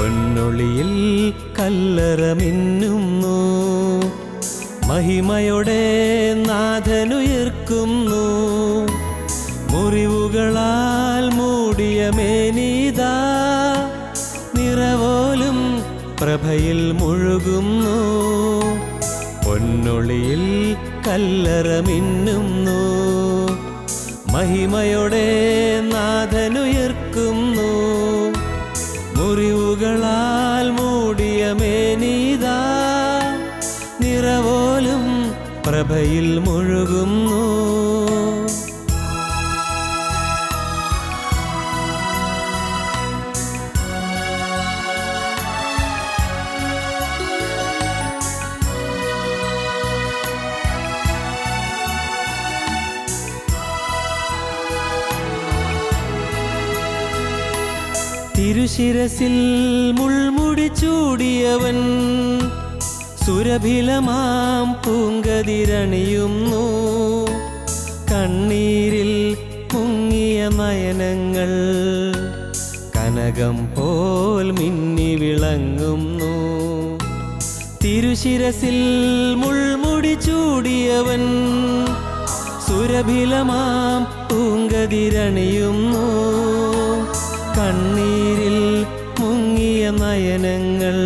പൊന്നൊളിയിൽ കല്ലറ മിന്നുന്നു, മഹിമയോടെ നാഥനുയർക്കുന്നു. മുറിവുകളാൽ മൂടിയ മേനീതാ, നിറവോലും പ്രഭയിൽ മുഴുകുന്നു. പൊന്നൊളിയിൽ കല്ലറ മിന്നുന്നു, മഹിമയോടെ നാഥനുയർക്കുന്നു. മുറിവുകളാൽ മൂടിയ മേനീതാ, നിറവോലും പ്രഭയിൽ മുഴുകുന്നു. തിരുശിരസിൽ മുൾമുടി ചൂടിയവൻ, സുരഭിലമാം പൂങ്കതിരണിയുന്നു. കണ്ണീരിൽ മുങ്ങിയ നയനങ്ങൾ കനകം പോൽ മിന്നി വിളങ്ങുന്നു. തിരുശിരസിൽ മുൾമുടി ചൂടിയവൻ, സുരഭിലമാം പൂങ്കതിരണിയുന്നു. കണ്ണീരിൽ മുങ്ങിയ നയനങ്ങൾ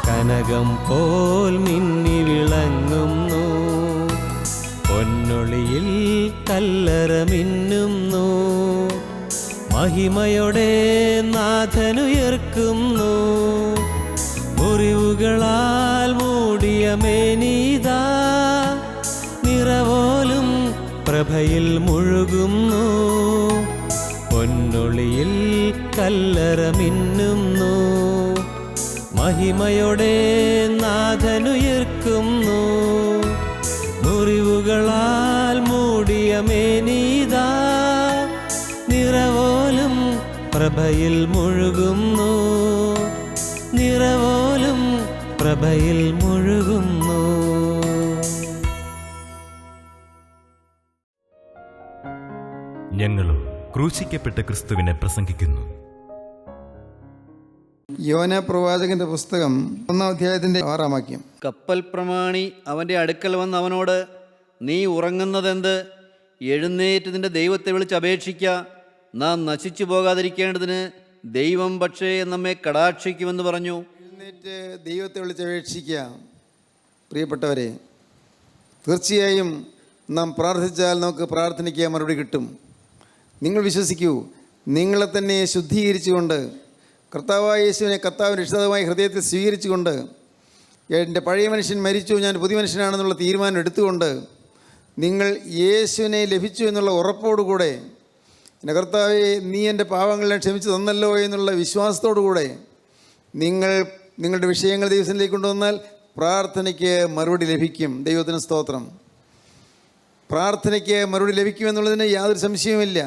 കനകം പോൽ മിന്നി വിളങ്ങുന്നു. പൊന്നൊളിയിൽ കല്ലറ മിന്നുന്നു, മഹിമയോടെ നാഥനുയർക്കുന്നു. മുറിവുകളാൽ മൂടിയ മേനീതാ, നിറവോലും പ്രഭയിൽ മുഴുകുന്നു. പൊന്നൊളിയിൽ കല്ലറ മിന്നുന്നു, മഹിമയോടെ നാഥനുയർക്കുന്നു. മുറിവുകളാൽ മൂടിയ മേനീതാ, നിറവോലും പ്രഭയിൽ മുഴുകുന്നു. നിറവോലും പ്രഭയിൽ മുഴുകുന്നു. ഞങ്ങളും ക്രൂശിക്കപ്പെട്ട ക്രിസ്തുവിനെ പ്രസംഗിക്കുന്നു. യോന പ്രവാചകന്റെ പുസ്തകം 1-ാം അധ്യായത്തിന്റെ 6-ാം വാക്യം. കപ്പൽ പ്രമാണി അവൻ്റെ അടുക്കൽ വന്ന് അവനോട്, നീ ഉറങ്ങുന്നതെന്ത്? എഴുന്നേറ്റ് നിന്റെ ദൈവത്തെ വിളിച്ചപേക്ഷിക്ക, നാം നശിച്ചു പോകാതിരിക്കേണ്ടതിന് ദൈവം പക്ഷേ നമ്മെ കടാക്ഷിക്കുമെന്ന് പറഞ്ഞു. എഴുന്നേറ്റ് ദൈവത്തെ വിളിച്ചപേക്ഷിക്കുക. പ്രിയപ്പെട്ടവരെ, തീർച്ചയായും നാം പ്രാർത്ഥിച്ചാൽ നമുക്ക് പ്രാർത്ഥനയ്ക്ക് മറുപടി കിട്ടും. നിങ്ങൾ വിശ്വസിക്കൂ, നിങ്ങളെ തന്നെ ശുദ്ധീകരിച്ചുകൊണ്ട് കർത്താവായ യേശുവിനെ കർത്താവിൻ്റെ രക്ഷിതാവായി ഹൃദയത്തിൽ സ്വീകരിച്ചുകൊണ്ട്, എൻ്റെ പഴയ മനുഷ്യൻ മരിച്ചു, ഞാൻ പുതിയ മനുഷ്യനാണെന്നുള്ള തീരുമാനം എടുത്തുകൊണ്ട്, നിങ്ങൾ യേശുവിനെ ലഭിച്ചു എന്നുള്ള ഉറപ്പോടുകൂടെ, എൻ്റെ കർത്താവെ നീ എൻ്റെ പാവങ്ങളെ ക്ഷമിച്ചു തന്നല്ലോ എന്നുള്ള വിശ്വാസത്തോടുകൂടെ നിങ്ങളുടെ വിഷയങ്ങൾ ദൈവത്തിലേക്ക് കൊണ്ടുവന്നാൽ പ്രാർത്ഥനയ്ക്ക് മറുപടി ലഭിക്കും. ദൈവത്തിന് സ്തോത്രം. പ്രാർത്ഥനയ്ക്ക് മറുപടി ലഭിക്കുമെന്നുള്ളതിന് യാതൊരു സംശയവുമില്ല.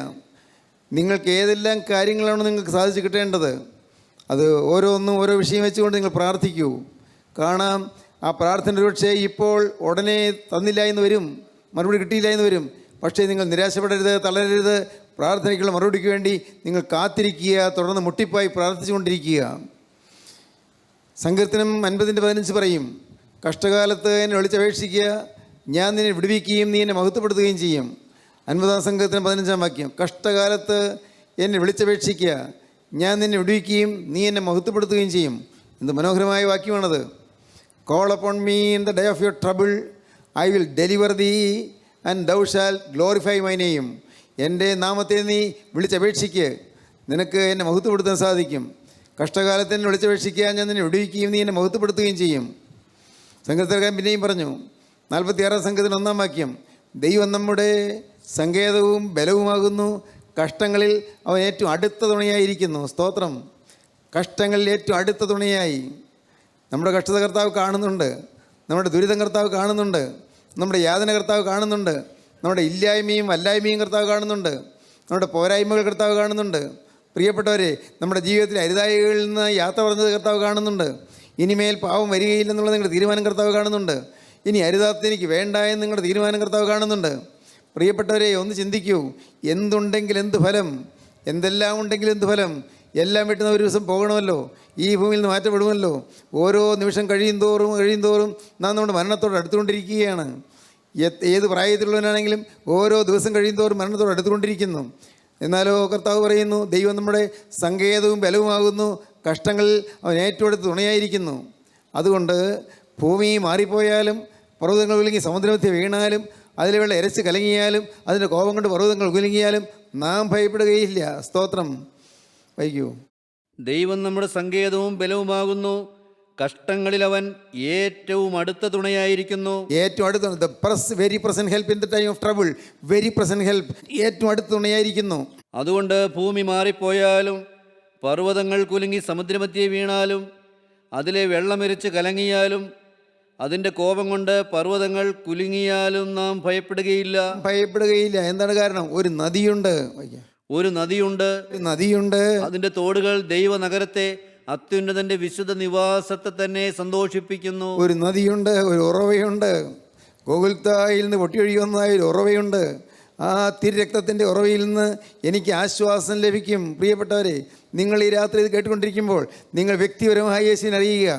നിങ്ങൾക്ക് ഏതെല്ലാം കാര്യങ്ങളാണ് നിങ്ങൾക്ക് സാധിച്ചു കിട്ടേണ്ടത്, അത് ഓരോന്നും ഓരോ വിഷയം വെച്ചുകൊണ്ട് നിങ്ങൾ പ്രാർത്ഥിക്കൂ. കാണാം, ആ പ്രാർത്ഥന ഒരുപക്ഷേ ഇപ്പോൾ ഉടനെ തന്നില്ല എന്ന് വരും, മറുപടി കിട്ടിയില്ല എന്ന് വരും. പക്ഷേ നിങ്ങൾ നിരാശപ്പെടരുത്, തളരരുത്. പ്രാർത്ഥനയ്ക്കുള്ള മറുപടിക്ക് വേണ്ടി നിങ്ങൾ കാത്തിരിക്കുക, തുടർന്ന് മുട്ടിപ്പായി പ്രാർത്ഥിച്ചുകൊണ്ടിരിക്കുക. സങ്കീർത്തനം 50:15 പറയും, കഷ്ടകാലത്ത് എന്നെ വിളിച്ചപേക്ഷിക്കുക, ഞാൻ നിന്നെ വിടുവിക്കുകയും നീ എന്നെ മഹത്വപ്പെടുത്തുകയും ചെയ്യും. 50-ാം സങ്കീർത്തനം 15-ാം വാക്യം. കഷ്ടകാലത്ത് എന്നെ വിളിച്ചപേക്ഷിക്കുക, ഞാൻ നിന്നെ വിടുവിക്കുകയും നീ എന്നെ മഹത്വപ്പെടുത്തുകയും ചെയ്യും. എന്ത് മനോഹരമായ വാക്യമാണത്. Call upon me in the day of your trouble, I will deliver thee and thou shalt glorify my name. എൻ്റെ നാമത്തെ നീ വിളിച്ചപേക്ഷിക്ക്, നിനക്ക് എന്നെ മഹത്വപ്പെടുത്താൻ സാധിക്കും. കഷ്ടകാലത്ത് എന്നെ വിളിച്ചപേക്ഷിക്കുക, ഞാൻ നിന്നെ വിടുവിക്കുകയും നീ എന്നെ മഹത്വപ്പെടുത്തുകയും ചെയ്യും. സങ്കീർത്തനക്കാരൻ പിന്നെയും പറഞ്ഞു, 46-ാം സങ്കീർത്തനം 1-ാം വാക്യം, ദൈവം നമ്മുടെ സങ്കേതവും ബലവുമാകുന്നു, കഷ്ടങ്ങളിൽ അവൻ ഏറ്റവും അടുത്ത തുണയായിരിക്കുന്നു. സ്തോത്രം. കഷ്ടങ്ങളിൽ ഏറ്റവും അടുത്ത തുണയായി. നമ്മുടെ കഷ്ടത കർത്താവ് കാണുന്നുണ്ട്, നമ്മുടെ ദുരിതം കർത്താവ് കാണുന്നുണ്ട്, നമ്മുടെ യാതന കർത്താവ് കാണുന്നുണ്ട്, നമ്മുടെ ഇല്ലായ്മയും അല്ലായ്മയും കർത്താവ് കാണുന്നുണ്ട്, നമ്മുടെ പോരായ്മകൾ കർത്താവ് കാണുന്നുണ്ട്. പ്രിയപ്പെട്ടവരെ, നമ്മുടെ ജീവിതത്തിലെ അരുതായികളിൽ നിന്ന് യാത്ര പറഞ്ഞത് കർത്താവ് കാണുന്നുണ്ട്. ഇനിമേൽ പാവം വരികയില്ലെന്നുള്ള നിങ്ങളുടെ തീരുമാനം കർത്താവ് കാണുന്നുണ്ട്. ഇനി അരുതാത്ത എനിക്ക് വേണ്ട എന്ന് നിങ്ങളുടെ തീരുമാനം കർത്താവ് കാണുന്നുണ്ട്. പ്രിയപ്പെട്ടവരെ, ഒന്ന് ചിന്തിക്കൂ, എന്തുണ്ടെങ്കിൽ എന്ത് ഫലം, എന്തെല്ലാം ഉണ്ടെങ്കിൽ എന്ത് ഫലം, എല്ലാം വിട്ടുന്ന ഒരു ദിവസം പോകണമല്ലോ, ഈ ഭൂമിയിൽ നിന്ന് മാറ്റപ്പെടുമല്ലോ. ഓരോ നിമിഷം കഴിയും തോറും നാം നമ്മുടെ മരണത്തോട് അടുത്തുകൊണ്ടിരിക്കുകയാണ്. ഏത് പ്രായത്തിലുള്ളവനാണെങ്കിലും ഓരോ ദിവസം കഴിയും തോറും മരണത്തോട് അടുത്തുകൊണ്ടിരിക്കുന്നു. എന്നാലോ കർത്താവ് പറയുന്നു, ദൈവം നമ്മുടെ സങ്കേതവും ബലവുമാകുന്നു, കഷ്ടങ്ങളിൽ അവൻ ഏറ്റവും അടുത്ത് തുണയായിരിക്കുന്നു. അതുകൊണ്ട് ഭൂമി മാറിപ്പോയാലും, പർവ്വതങ്ങൾ കുലുങ്ങി സമുദ്രമധ്യ വീണാലും, അതിലെ വെള്ളം ഇരച്ച് കലങ്ങിയാലും, അതിൻ്റെ കോപം കൊണ്ട് പർവ്വതങ്ങൾ കുലുങ്ങിയാലും നാം ഭയപ്പെടുകയില്ല. സ്തോത്രം. വൈകൂ. ദൈവം നമ്മുടെ സങ്കേതവും ബലവുമാകുന്നു, കഷ്ടങ്ങളിൽ അവൻ ഏറ്റവും അടുത്ത തുണയായിരിക്കുന്നു. ഏറ്റവും അടുത്ത very present help in the time of trouble. Very present help, ഏറ്റവും അടുത്ത തുണയായിരിക്കുന്നു. അതുകൊണ്ട് ഭൂമി മാറിപ്പോയാലും, പർവ്വതങ്ങൾ കുലുങ്ങി സമുദ്രമധ്യേ വീണാലും, അതിലെ വെള്ളമിരച്ച് കലങ്ങിയാലും, അതിൻ്റെ കോപം കൊണ്ട് പർവ്വതങ്ങൾ കുലുങ്ങിയാലും നാം ഭയപ്പെടുകയില്ല. എന്താണ് കാരണം? ഒരു നദിയുണ്ട്. അതിൻ്റെ തോടുകൾ ദൈവനഗരത്തെ, അത്യുന്നതന്റെ വിശുദ്ധ നിവാസത്തെ തന്നെ സന്തോഷിപ്പിക്കുന്നു. ഒരു നദിയുണ്ട്, ഒരു ഉറവയുണ്ട്. ഗോകുൽത്തായിൽ നിന്ന് പൊട്ടിയൊഴുകുന്നതായ ഒരു ഉറവയുണ്ട്. ആ തിരുരക്തത്തിൻ്റെ ഉറവയിൽ നിന്ന് എനിക്ക് ആശ്വാസം ലഭിക്കും. പ്രിയപ്പെട്ടവരെ, നിങ്ങൾ ഈ രാത്രി ഇത് കേട്ടുകൊണ്ടിരിക്കുമ്പോൾ നിങ്ങൾ വ്യക്തിപരമായ യേശുവിനെ അറിയുക,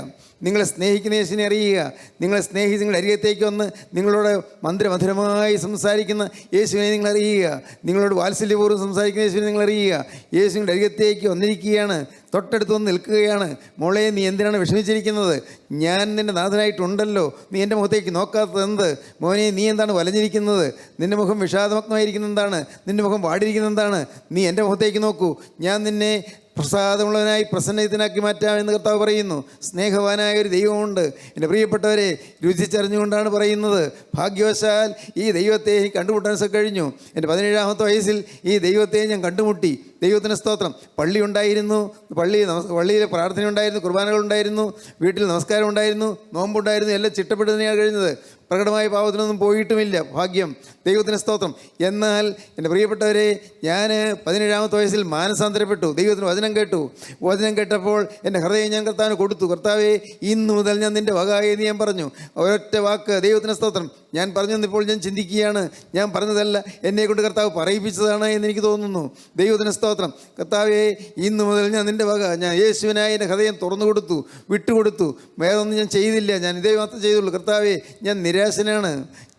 നിങ്ങളെ സ്നേഹിക്കുന്ന യേശുവിനെ അറിയുക, നിങ്ങളെ സ്നേഹിച്ച് നിങ്ങളുടെ അരികത്തേക്ക് വന്ന് നിങ്ങളോട് മധുരമായി സംസാരിക്കുന്ന യേശുവിനെ നിങ്ങൾ അറിയുക, നിങ്ങളോട് വാത്സല്യപൂർവ്വം സംസാരിക്കുന്ന യേശുവിനെ നിങ്ങൾ അറിയുക. യേശുവിൻ്റെ അരികത്തേക്ക് വന്നിരിക്കുകയാണ്, തൊട്ടടുത്ത് വന്ന് നിൽക്കുകയാണ്. മോളെ, നീ എന്തിനാണ് വിഷമിച്ചിരിക്കുന്നത്? ഞാൻ നിൻ്റെ നാഥനായിട്ടുണ്ടല്ലോ, നീ എൻ്റെ മുഖത്തേക്ക് നോക്കാത്തത് എന്ത്? മോനെ, നീ എന്താണ് വലഞ്ഞിരിക്കുന്നത്? നിൻ്റെ മുഖം വിഷാദമഗ്നമായിരിക്കുന്ന എന്താണ്? നിൻ്റെ മുഖം വാടിയിരിക്കുന്ന എന്താണ്? നീ എൻ്റെ മുഖത്തേക്ക് നോക്കൂ, ഞാൻ നിന്നെ പ്രസാദമുള്ളവനായി പ്രസന്നത്തിനാക്കി മാറ്റാമെന്ന് കർത്താവ് പറയുന്നു. സ്നേഹവാനായ ഒരു ദൈവമുണ്ട്. എൻ്റെ പ്രിയപ്പെട്ടവരെ, രുചിച്ചറിഞ്ഞുകൊണ്ടാണ് പറയുന്നത്. ഭാഗ്യവശാൽ ഈ ദൈവത്തെ കണ്ടുമുട്ടാൻ കഴിഞ്ഞു. എൻ്റെ 17-ാമത്തെ വയസ്സിൽ ഈ ദൈവത്തെ ഞാൻ കണ്ടുമുട്ടി. ദൈവത്തിന് സ്തോത്രം. പള്ളി ഉണ്ടായിരുന്നു, പള്ളിയിലെ പ്രാർത്ഥന ഉണ്ടായിരുന്നു, കുർബാനകളുണ്ടായിരുന്നു, വീട്ടിൽ നമസ്കാരം ഉണ്ടായിരുന്നു, നോമ്പുണ്ടായിരുന്നു, എല്ലാം ചിട്ടപ്പെട്ട് തന്നെയാണ് കഴിഞ്ഞത്. പ്രകടമായ പാപത്തിനൊന്നും പോയിട്ടുമില്ല. ഭാഗ്യം. ദൈവത്തിന് സ്തോത്രം. എന്നാൽ എൻ്റെ പ്രിയപ്പെട്ടവരെ, ഞാൻ 17-ാമത്തെ വയസ്സിൽ മാനസാന്തരപ്പെട്ടു. ദൈവത്തിന് വചനം കേട്ടു. വചനം കേട്ടപ്പോൾ എൻ്റെ ഹൃദയം ഞാൻ കർത്താവിന് കൊടുത്തു. കർത്താവേ, ഇന്നു മുതൽ ഞാൻ നിൻ്റെ വക എന്ന് ഞാൻ പറഞ്ഞു. ഒരൊറ്റ വാക്ക്. ദൈവത്തിന് സ്തോത്രം. ഞാൻ പറഞ്ഞപ്പോൾ ഞാൻ ചിന്തിക്കുകയാണ്, ഞാൻ പറഞ്ഞതല്ല, എന്നെക്കൊണ്ട് കർത്താവ് പറയിപ്പിച്ചതാണ് എന്ന് എനിക്ക് തോന്നുന്നു. ദൈവത്തിന് സ്തോത്രം. കർത്താവേ, ഇന്നു മുതൽ ഞാൻ നിൻ്റെ വക, ഞാൻ യേശുവിനായി എൻ്റെ ഹൃദയം തുറന്നു കൊടുത്തു, വിട്ടുകൊടുത്തു. വേറൊന്നും ഞാൻ ചെയ്തില്ല, ഞാൻ ഇതേ മാത്രം ചെയ്തുള്ളൂ. കർത്താവേ, ഞാൻ നിരാശനാണ്,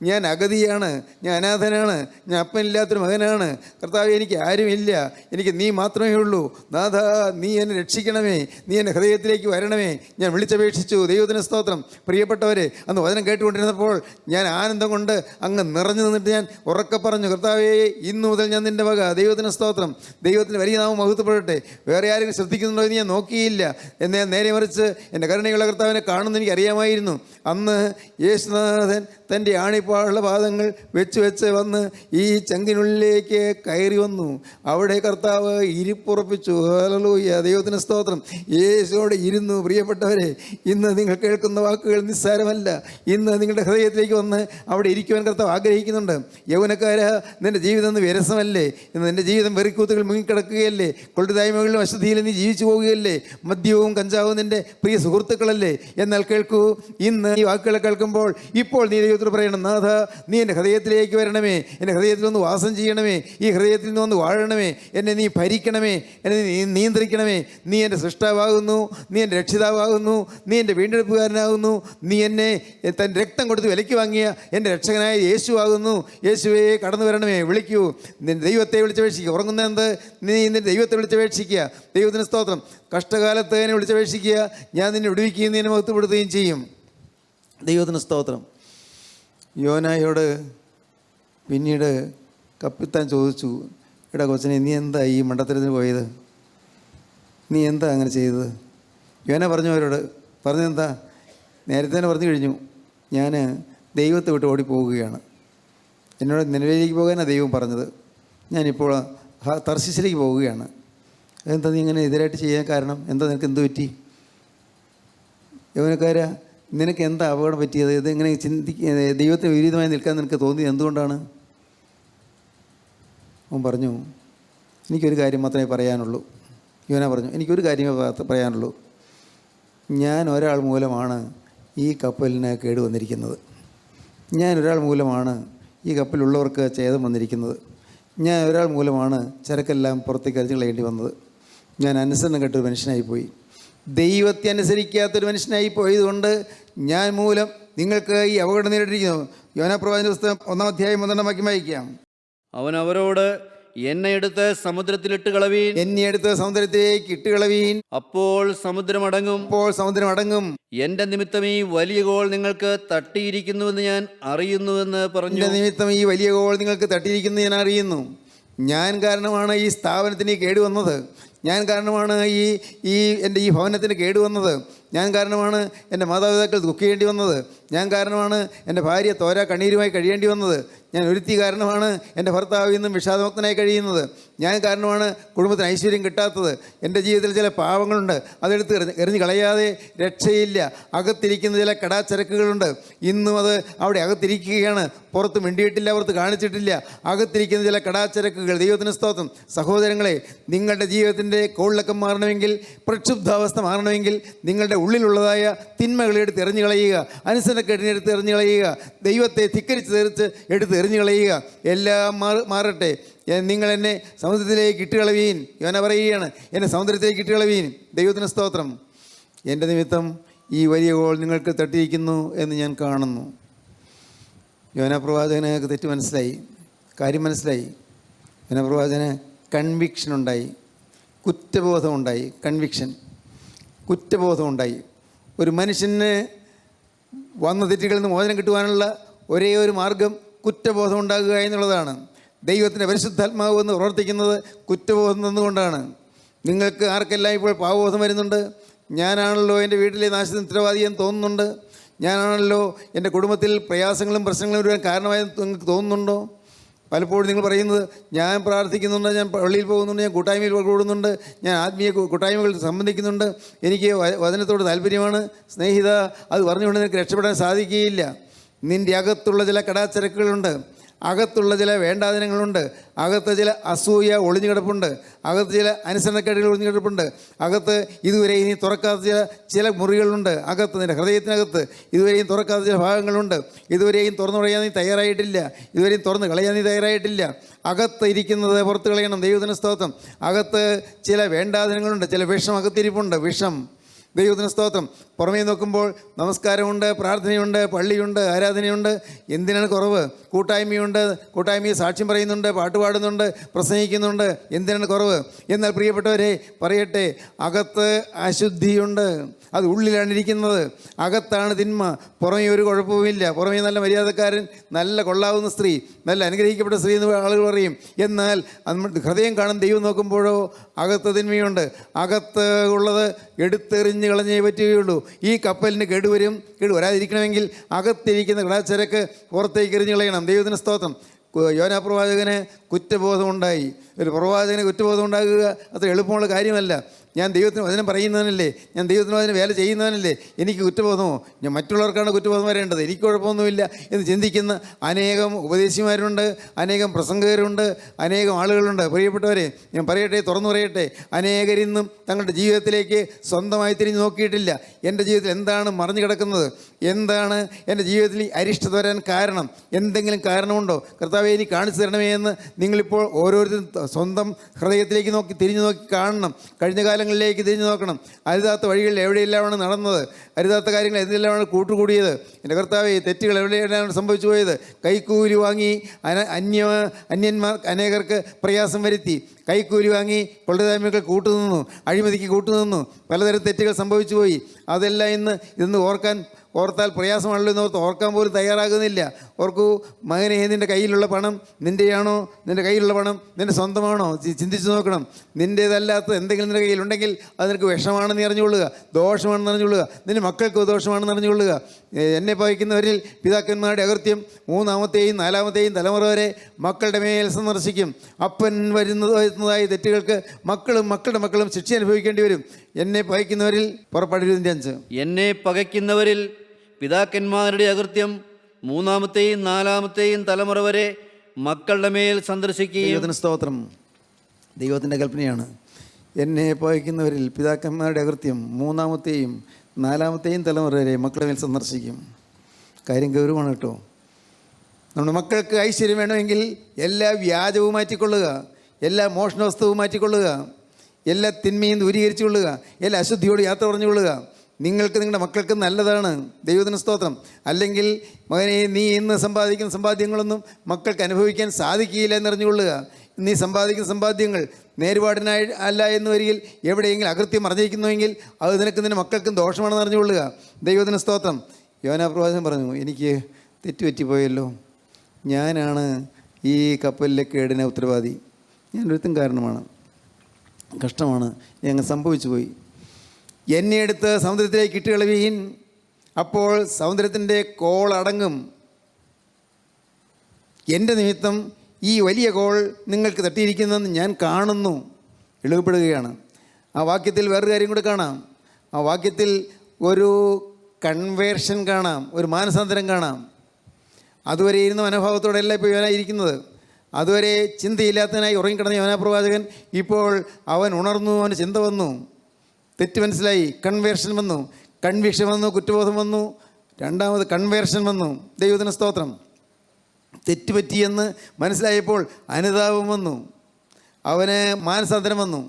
ഞാൻ അഗതിയാണ്, ഞാൻ അനാഥനാണ്, ഞാൻ അപ്പനില്ലാത്തൊരു മകനാണ്. കർത്താവേ, എനിക്ക് ആരുമില്ല, എനിക്ക് നീ മാത്രമേ ഉള്ളൂ. നാഥ, നീ എന്നെ രക്ഷിക്കണമേ, നീ എൻ്റെ ഹൃദയത്തിലേക്ക് വരണമേ. ഞാൻ വിളിച്ചപേക്ഷിച്ചു. ദൈവത്തിന് സ്തോത്രം. പ്രിയപ്പെട്ടവരെ, അന്ന് വചനം കേട്ടുകൊണ്ടിരുന്നപ്പോൾ ഞാൻ ആനന്ദം കൊണ്ട് അങ്ങ് നിറഞ്ഞു നിന്നിട്ട് ഞാൻ ഉറക്കെ പറഞ്ഞു, കർത്താവേ, ഇന്നു മുതൽ ഞാൻ നിൻ്റെ വക. ദൈവത്തിന് സ്തോത്രം. ദൈവത്തിന് വലിയ നാമം മഹത്വപ്പെടട്ടെ. വേറെ ആരെങ്കിലും ശ്രദ്ധിക്കുന്നുണ്ടോ എന്ന് ഞാൻ നോക്കിയില്ല. എന്നെ നേരെ മറിച്ച് എൻ്റെ കരുണയുള്ള കർത്താവിനെ കാണുമെന്ന് എനിക്ക് അറിയാമായിരുന്നു. അന്ന് യേശുനാഥൻ തൻ്റെ ആണിപ്പാടുള്ള പാദങ്ങൾ വെച്ച് വന്ന് ഈ ചങ്കിനുള്ളിലേക്ക് കയറി വന്നു. അവിടെ കർത്താവ് ഇരിപ്പുറപ്പിച്ചു. ഹല്ലേലൂയ. ദൈവത്തിന് സ്തോത്രം. യേശുവോട് ഇരുന്നു. പ്രിയപ്പെട്ടവരെ, ഇന്ന് നിങ്ങൾ കേൾക്കുന്ന വാക്കുകൾ നിസ്സാരമല്ല. ഇന്ന് നിങ്ങളുടെ ഹൃദയത്തിലേക്ക് വന്ന് അവിടെ ഇരിക്കുവാൻ കർത്താവ് ആഗ്രഹിക്കുന്നുണ്ട്. യൗവനക്കാര, നിൻ്റെ ജീവിതം ഒന്ന് വിരസമല്ലേ? ഇന്ന് നിൻ്റെ ജീവിതം വെറിക്കൂത്തുകൾ മുങ്ങിക്കിടക്കുകയല്ലേ? കൊള്ളുതായ്മകളിലും അശുദ്ധിയിലും നീ ജീവിച്ചു പോവുകയല്ലേ? മദ്യവും കഞ്ചാവും നിൻ്റെ പ്രിയ സുഹൃത്തുക്കളല്ലേ? എന്നാൽ കേൾക്കൂ, ഇന്ന് ഈ വാക്കുകളെ കേൾക്കുമ്പോൾ ഇപ്പോൾ നീ ദൈവത്തോട് പറയണം, നാഥ, നീ എൻ്റെ ഹൃദയത്തിലേക്ക് വരണമേ, എൻ്റെ ഹൃദയത്തിൽ ഒന്ന് വാസം ചെയ്യണമേ, ഈ ഹൃദയത്തിൽ നിന്ന് ഒന്ന് വാഴണമേ, എന്നെ നീ ഭരിക്കണമേ, എന്നെ നീ നിയന്ത്രിക്കണമേ. നീ എൻ്റെ സൃഷ്ടാവാകുന്നു, നീ എൻ്റെ രക്ഷിതാവാകുന്നു, നീ എൻ്റെ വീണ്ടെടുപ്പുകാരനാകുന്നു, നീ എന്നെ തൻ്റെ രക്തം കൊടുത്ത് വിലയ്ക്ക് വാങ്ങിയ എൻ്റെ രക്ഷകനായ യേശുവാകുന്നു. യേശുവേ, കടന്നു വരണമേ. വിളിക്കൂ, നിൻ്റെ ദൈവത്തെ വിളിച്ചപേക്ഷിക്കുക. ഉറങ്ങുന്ന എന്ത്? നീ നിൻ്റെ ദൈവത്തെ വിളിച്ചപേക്ഷിക്കുക. ദൈവത്തിന് സ്തോത്രം. കഷ്ടകാലത്ത് എന്നെ വിളിച്ചപേക്ഷിക്കുക, ഞാൻ നിന്നെ വിടുവിക്കുകയും നിന്നെ മഹത്വപ്പെടുത്തുകയും ചെയ്യും. ദൈവത്തിന് സ്തോത്രം. യോനായോട് പിന്നീട് കപ്പിത്താൻ ചോദിച്ചു, എടാ കൊച്ചനെ, നീ എന്താ ഈ മണ്ടത്തരത്തിന് പോയത്? നീ എന്താ അങ്ങനെ ചെയ്തത്? യോന പറഞ്ഞു അവരോട്, പറഞ്ഞെന്താ? നേരത്തെ തന്നെ പറഞ്ഞു കഴിഞ്ഞു, ഞാൻ ദൈവത്തെ വിട്ട് ഓടിപ്പോവുകയാണ്. എന്നോട് നിലവിലേക്ക് പോകാനാണ് ദൈവം പറഞ്ഞത്. ഞാനിപ്പോൾ തർശീശിലേക്ക് പോവുകയാണ്. എന്താ നീ ഇങ്ങനെ എതിരായിട്ട് ചെയ്യാൻ കാരണം? എന്താ, നിനക്ക് എന്ത് പറ്റി? യൗവനക്കാരാ, നിനക്ക് എന്താ അപകടം പറ്റിയത്? ഇതെങ്ങനെ ദൈവത്തിന് വിപരീതമായി നിൽക്കാൻ നിനക്ക് തോന്നിയത് എന്തുകൊണ്ടാണ്? അവൻ പറഞ്ഞു, എനിക്കൊരു കാര്യം മാത്രമേ പറയാനുള്ളൂ. യോന പറഞ്ഞു, എനിക്കൊരു കാര്യമേ പറയാനുള്ളൂ. ഞാൻ ഒരാൾ മൂലമാണ് ഈ കപ്പലിന് കേട് വന്നിരിക്കുന്നത്. ഞാൻ ഒരാൾ മൂലമാണ് ഈ കപ്പലുള്ളവർക്ക് ഛേദം വന്നിരിക്കുന്നത്. ഞാൻ ഒരാൾ മൂലമാണ് ചരക്കെല്ലാം പുറത്തേക്ക് അരിഞ്ഞു കളയേണ്ടി വന്നത്. ഞാൻ അനുസരണം കെട്ടൊരു മനുഷ്യനായിപ്പോയി. ദൈവത്തെ അനുസരിക്കാത്തൊരു മനുഷ്യനായി പോയതുകൊണ്ട് ഞാൻ മൂലം നിങ്ങൾക്ക് ഈ അപകടം നേരിട്ടിരിക്കുന്നു. യോനാപ്രവാചകന്റെ പുസ്തകം 1-ാം അധ്യായം 1-ാം വാക്യം വായിക്കാം. അവൻ അവരോട്, എന്നെ എടുത്ത് സമുദ്രത്തിലിട്ട് കളവീൻ, എന്നെ എടുത്ത് സമുദ്രത്തിലേക്ക് ഇട്ടുകളവീൻ, അപ്പോൾ സമുദ്രം അടങ്ങും. അപ്പോൾ സമുദ്രം അടങ്ങും. എന്റെ നിമിത്തം ഈ വലിയ കോൾ നിങ്ങൾക്ക് തട്ടിയിരിക്കുന്നുവെന്ന് ഞാൻ അറിയുന്നുവെന്ന് പറഞ്ഞു. എൻ്റെ നിമിത്തം ഈ വലിയ കോൾ നിങ്ങൾക്ക് തട്ടിയിരിക്കുന്നത് ഞാൻ അറിയുന്നു. ഞാൻ കാരണമാണ് ഈ സ്ഥാപനത്തിന് കേടുവന്നത്. ഞാൻ കാരണമാണ് ഈ എൻ്റെ ഈ ഭവനത്തിന് കേടുവന്നത്. ഞാൻ കാരണമാണ് എൻ്റെ മാതാപിതാക്കൾ ദുഃഖിക്കേണ്ടി വന്നത്. ഞാൻ കാരണമാണ് എൻ്റെ ഭാര്യ തോരാ കണ്ണീരുമായി കഴിയേണ്ടി വന്നത്. ഞാൻ ഒരുത്തി കാരണമാണ് എൻ്റെ ഭർത്താവ് ഇന്നും വിഷാദമുക്തനായി കഴിയുന്നത്. ഞാൻ കാരണമാണ് കുടുംബത്തിന് ഐശ്വര്യം കിട്ടാത്തത്. എൻ്റെ ജീവിതത്തിൽ ചില പാവങ്ങളുണ്ട്, അതെടുത്ത് എറിഞ്ഞ് കളയാതെ രക്ഷയില്ല. അകത്തിരിക്കുന്ന ചില കടാച്ചരക്കുകളുണ്ട്, ഇന്നും അത് അവിടെ അകത്തിരിക്കുകയാണ്. പുറത്ത് മിണ്ടിയിട്ടില്ല, പുറത്ത് കാണിച്ചിട്ടില്ല. അകത്തിരിക്കുന്ന ചില കടാച്ചരക്കുകൾ. ദൈവത്തിന് സ്തോത്രം. സഹോദരങ്ങളെ, നിങ്ങളുടെ ജീവിതത്തിൻ്റെ കോളിളക്കം മാറണമെങ്കിൽ, പ്രക്ഷുബ്ധാവസ്ഥ മാറണമെങ്കിൽ, നിങ്ങളുടെ ഉള്ളിലുള്ളതായ തിന്മകളെ എടുത്ത് എറിഞ്ഞു കളയുക, അനുസരണക്കേടിനെ എടുത്ത് എറിഞ്ഞു കളയുക, ദൈവത്തെ ധിക്കരിച്ച് തീർച്ച് എടുത്ത് എറിഞ്ഞു കളയുക. എല്ലാം മാറട്ടെ. നിങ്ങൾ എന്നെ സമുദ്രത്തിലേക്ക് ഇട്ടുകളവീൻ. യോന പറയുകയാണ്, എന്നെ സമുദ്രത്തിലേക്ക് ഇട്ടുകളവീൻ. ദൈവത്തിന് സ്തോത്രം. എൻ്റെ നിമിത്തം ഈ വലിയ കോൾ നിങ്ങൾക്ക് തട്ടിയിരിക്കുന്നു എന്ന് ഞാൻ കാണുന്നു. യോന പ്രവാചകന് തെറ്റ് മനസ്സിലായി, കാര്യം മനസ്സിലായി. യോന പ്രവാചകന് കൺവിക്ഷൻ ഉണ്ടായി, കുറ്റബോധമുണ്ടായി. കുറ്റബോധമുണ്ടായി. ഒരു മനുഷ്യന് വന്ന തെറ്റുകളിൽ നിന്ന് മോചനം കിട്ടുവാനുള്ള ഒരേ ഒരു മാർഗം കുറ്റബോധം ഉണ്ടാകുക എന്നുള്ളതാണ്. ദൈവത്തിൻ്റെ പരിശുദ്ധാത്മാവ് എന്ന് പ്രവർത്തിക്കുന്നത് കുറ്റബോധം തന്നുകൊണ്ടാണ്. നിങ്ങൾക്ക് ആർക്കെല്ലാം ഇപ്പോൾ പാവബോധം വരുന്നുണ്ട്. ഞാനാണല്ലോ എൻ്റെ വീട്ടിലെ നാശത്തിന് ഉത്തരവാദിയെന്ന് തോന്നുന്നുണ്ട്. ഞാനാണല്ലോ എൻ്റെ കുടുംബത്തിൽ പ്രയാസങ്ങളും പ്രശ്നങ്ങളും വരുവാൻ കാരണമായെന്ന് നിങ്ങൾക്ക് തോന്നുന്നുണ്ടോ? പലപ്പോഴും നിങ്ങൾ പറയുന്നത്, ഞാൻ പ്രാർത്ഥിക്കുന്നുണ്ട്, ഞാൻ പള്ളിയിൽ പോകുന്നുണ്ട്, ഞാൻ കൂട്ടായ്മയിൽ കൂടുന്നുണ്ട്, ഞാൻ ആത്മീയ കൂട്ടായ്മകൾ സംബന്ധിക്കുന്നുണ്ട്, എനിക്ക് വചനത്തോട് താല്പര്യമാണ്. സ്നേഹിത, അത് പറഞ്ഞുകൊണ്ട് നിനക്ക് രക്ഷപ്പെടാൻ സാധിക്കുകയില്ല. നിൻ്റെ അകത്തുള്ള ചില കടാച്ചരക്കുകളുണ്ട്, അകത്തുള്ള ചില വേണ്ടാദിനങ്ങളുണ്ട്, അകത്ത് ചില അസൂയ ഒളിഞ്ഞു കിടപ്പുണ്ട്, അകത്ത് ചില അനുസരണക്കേടുകൾ ഒളിഞ്ഞു കിടപ്പുണ്ട്, അകത്ത് ഇതുവരെ ഇനി തുറക്കാത്ത ചില മുറികളുണ്ട്, അകത്ത് നിൻ്റെ ഹൃദയത്തിനകത്ത് ഇതുവരെയും തുറക്കാത്ത ചില ഭാഗങ്ങളുണ്ട്. ഇതുവരെയും തുറന്നു കളയാൻ നീ തയ്യാറായിട്ടില്ല, ഇതുവരെയും തുറന്ന് കളയാൻ നീ തയ്യാറായിട്ടില്ല. അകത്ത് ഇരിക്കുന്നത് പുറത്ത് കളയണം. ദൈവത്തിന് സ്തോത്രം. അകത്ത് ചില വേണ്ടാദിനങ്ങളുണ്ട്, ചില വിഷം അകത്തിരിപ്പുണ്ട്, വിഷം. ദൈവത്തിന് സ്തോത്രം. പുറമേ നോക്കുമ്പോൾ നമസ്കാരമുണ്ട്, പ്രാർത്ഥനയുണ്ട്, പള്ളിയുണ്ട്, ആരാധനയുണ്ട്. എന്തിനാണ് കുറവ്? കൂട്ടായ്മയുണ്ട്, കൂട്ടായ്മയിൽ സാക്ഷ്യം പറയുന്നുണ്ട്, പാട്ട് പാടുന്നുണ്ട്, പ്രസംഗിക്കുന്നുണ്ട്. എന്തിനാണ് കുറവ്? എന്നാൽ പ്രിയപ്പെട്ടവരെ പറയട്ടെ, അകത്ത് അശുദ്ധിയുണ്ട്. അത് ഉള്ളിലാണ് ഇരിക്കുന്നത്. അകത്താണ് തിന്മ. പുറമേ ഒരു കുഴപ്പവുമില്ല. പുറമേ നല്ല മര്യാദക്കാരൻ, നല്ല കൊള്ളാവുന്ന സ്ത്രീ, നല്ല അനുഗ്രഹിക്കപ്പെട്ട സ്ത്രീ എന്ന് ആളുകൾ പറയും. എന്നാൽ ഹൃദയം കാണും ദൈവം നോക്കുമ്പോഴോ അകത്ത് തിന്മയുണ്ട്. അകത്ത് ഉള്ളത് എടുത്തെറിഞ്ഞ് കളഞ്ഞേ പറ്റുകയുള്ളൂ. ഈ കപ്പലിന് കേടുവരാതിരിക്കണമെങ്കിൽ അകത്തിരിക്കുന്ന കടാച്ചരക്ക് പുറത്തേക്ക് എറിഞ്ഞ് കളയണം. ദൈവത്തിന് സ്തോത്രം. യോനാ പ്രവാചകന് കുറ്റബോധമുണ്ടായി. ഒരു പ്രവാചകന് കുറ്റബോധം ഉണ്ടാകുക അത്ര എളുപ്പമുള്ള കാര്യമല്ല. ഞാൻ ദൈവത്തിന് വചനം പറയുന്നവനല്ലേ, ഞാൻ ദൈവത്തിന് വചനം വേല ചെയ്യുന്നവനല്ലേ, എനിക്ക് കുറ്റബോധമോ? ഞാൻ മറ്റുള്ളവർക്കാണ് കുറ്റബോധം വരേണ്ടത്, എനിക്ക് കുഴപ്പമൊന്നുമില്ല എന്ന് ചിന്തിക്കുന്ന അനേകം ഉപദേശിമാരുണ്ട്, അനേകം പ്രസംഗകരുണ്ട്, അനേകം ആളുകളുണ്ട്. പ്രിയപ്പെട്ടവരെ, ഞാൻ പറയട്ടെ, തുറന്നു പറയട്ടെ, അനേകരിന്നും തങ്ങളുടെ ജീവിതത്തിലേക്ക് സ്വന്തമായി തിരിഞ്ഞ് നോക്കിയിട്ടില്ല. എൻ്റെ ജീവിതത്തിൽ എന്താണ് മറിഞ്ഞു കിടക്കുന്നത്? എന്താണ് എൻ്റെ ജീവിതത്തിൽ അരിഷ്ടത വരാൻ കാരണം? എന്തെങ്കിലും കാരണമുണ്ടോ? കർത്താവേ, എനിക്ക് കാണിച്ചു തരണമേ എന്ന് നിങ്ങളിപ്പോൾ ഓരോരുത്തരും സ്വന്തം ഹൃദയത്തിലേക്ക് തിരിഞ്ഞു നോക്കി കാണണം. കഴിഞ്ഞ കാലങ്ങളിലേക്ക് തിരിഞ്ഞു നോക്കണം. അരുതാത്ത വഴികളിൽ എവിടെയെല്ലാമാണ് നടന്നത്, അരുതാത്ത കാര്യങ്ങൾ എന്തെല്ലാമാണ് കൂട്ടുകൂടിയത്. എൻ്റെ കർത്താവേ, തെറ്റുകൾ എവിടെയെല്ലാം സംഭവിച്ചു പോയത്? കൈക്കൂലി വാങ്ങി അന്യന്മാർ അനേകർക്ക് പ്രയാസം വരുത്തി, കൈക്കൂലി വാങ്ങി കൊള്ളതായ്മകൾ കൂട്ടുനിന്നു, അഴിമതിക്ക് കൂട്ടുനിന്നു, പലതരം തെറ്റുകൾ സംഭവിച്ചു പോയി. അതെല്ലാം ഇന്ന് ഓർത്താൽ പ്രയാസമാണല്ലോ എന്ന് ഓർക്കാൻ പോലും തയ്യാറാകുന്നില്ല. ഓർക്കൂ, മകനെ, നിൻ്റെ കയ്യിലുള്ള പണം നിൻ്റെയാണോ? നിൻ്റെ കയ്യിലുള്ള പണം നിൻ്റെ സ്വന്തമാണോ? ചിന്തിച്ച് നോക്കണം. നിൻ്റേതല്ലാത്ത എന്തെങ്കിലും നിൻ്റെ കയ്യിലുണ്ടെങ്കിൽ അത് നിനക്ക് വിഷമാണെന്ന് അറിഞ്ഞുകൊള്ളുക, ദോഷമാണെന്ന് അറിഞ്ഞുകൊള്ളുക, നിൻ്റെ മക്കൾക്ക് ദോഷമാണെന്ന് അറിഞ്ഞുകൊള്ളുക. എന്നെ പകയ്ക്കുന്നവരിൽ പിതാക്കന്മാരുടെ അകൃത്യം 3-ാമത്തെയും 4-ാമത്തെയും തലമുറ വരെ മക്കളുടെ മേൽ സന്ദർശിക്കും. അപ്പൻ വരുന്നതായ തെറ്റുകൾക്ക് മക്കളുടെ മക്കളും ശിക്ഷ അനുഭവിക്കേണ്ടി വരും. എന്നെ പകയ്ക്കുന്നവരിൽ പുറപ്പാട് 25. എന്നെ പകയ്ക്കുന്നവരിൽ പിതാക്കന്മാരുടെ അകൃത്യം 3-ാമത്തെയും 4-ാമത്തെയും തലമുറ വരെ മക്കളുടെ മേൽ സന്ദർശിക്കുകയും. ദൈവത്തിന് സ്തോത്രം. ദൈവത്തിൻ്റെ കൽപ്പനയാണ്. എന്നെ പകയ്ക്കുന്നവരിൽ പിതാക്കന്മാരുടെ അകൃത്യം 3-ാമത്തെയും 4-ാമത്തെയും തലമുറ വരെ മക്കളുടെ മേൽ സന്ദർശിക്കും. കാര്യം ഗൗരവമാണ് കേട്ടോ. നമ്മുടെ മക്കൾക്ക് ഐശ്വര്യം വേണമെങ്കിൽ എല്ലാ വ്യാജവും മാറ്റിക്കൊള്ളുക, എല്ലാ മോഷണ വസ്തുവും മാറ്റിക്കൊള്ളുക, എല്ലാ തിന്മയും ദൂരീകരിച്ചു കൊള്ളുക, എല്ലാ അശുദ്ധിയോട് യാത്ര പറഞ്ഞു കൊള്ളുക. നിങ്ങൾക്ക് നിങ്ങളുടെ മക്കൾക്ക് നല്ലതാണ്. ദൈവത്തിന് സ്തോത്രം. അല്ലെങ്കിൽ മകനെ, നീ ഇന്ന് സമ്പാദിക്കുന്ന സമ്പാദ്യങ്ങളൊന്നും മക്കൾക്ക് അനുഭവിക്കാൻ സാധിക്കുകയില്ല എന്നറിഞ്ഞുകൊള്ളുക. നീ സമ്പാദിക്കുന്ന സമ്പാദ്യങ്ങൾ നേരുപാടിനായി അല്ല എന്ന് വരികിൽ എവിടെയെങ്കിലും അകൃത്യം മറിഞ്ഞിരിക്കുന്നുവെങ്കിൽ അത് നിനക്ക് നിൻ്റെ മക്കൾക്കും ദോഷമാണെന്ന് അറിഞ്ഞുകൊള്ളുക. ദൈവത്തിന് സ്തോത്രം. യോനാ പ്രവാചകൻ പറഞ്ഞു, എനിക്ക് തെറ്റുപറ്റിപ്പോയല്ലോ, ഞാനാണ് ഈ കപ്പലിലെ കേടിന് ഉത്തരവാദി, ഞാനൊരുത്തും കാരണമാണ്, കഷ്ടമാണ്, ഞങ്ങൾ സംഭവിച്ചു പോയി. എന്നെ എടുത്ത് സമുദ്രത്തിലേക്ക് ഇട്ടുകളവീൻ, അപ്പോൾ സമുദ്രത്തിൻ്റെ കോളടങ്ങും. എൻ്റെ നിമിത്തം ഈ വലിയ കോൾ നിങ്ങൾക്ക് തട്ടിയിരിക്കുന്നതെന്ന് ഞാൻ കാണുന്നു. എളിപ്പെടുകയാണ്. ആ വാക്യത്തിൽ വേറൊരു കാര്യം കൂടെ കാണാം. ആ വാക്യത്തിൽ ഒരു കൺവേർഷൻ കാണാം, ഒരു മാനസാന്തരം കാണാം. അതുവരെ ഇരുന്ന മനോഭാവത്തോടെയല്ല ഇപ്പോൾ യോന ഇരിക്കുന്നത്. അതുവരെ ചിന്തയില്ലാത്തതിനായി ഉറങ്ങിക്കിടന്ന യോനാ പ്രവാചകൻ ഇപ്പോൾ അവൻ ഉണർന്നു, അവന് ചിന്ത വന്നു, തെറ്റ് മനസ്സിലായി, കൺവേർഷൻ വന്നു, കൺവിക്ഷൻ വന്നു, കുറ്റബോധം വന്നു, രണ്ടാമത് കൺവേർഷൻ വന്നു. ദൈവത്തിന് സ്തോത്രം. തെറ്റുപറ്റിയെന്ന് മനസ്സിലായപ്പോൾ അനുതാപം വന്നു, അവന് മാനസാന്തരം വന്നു,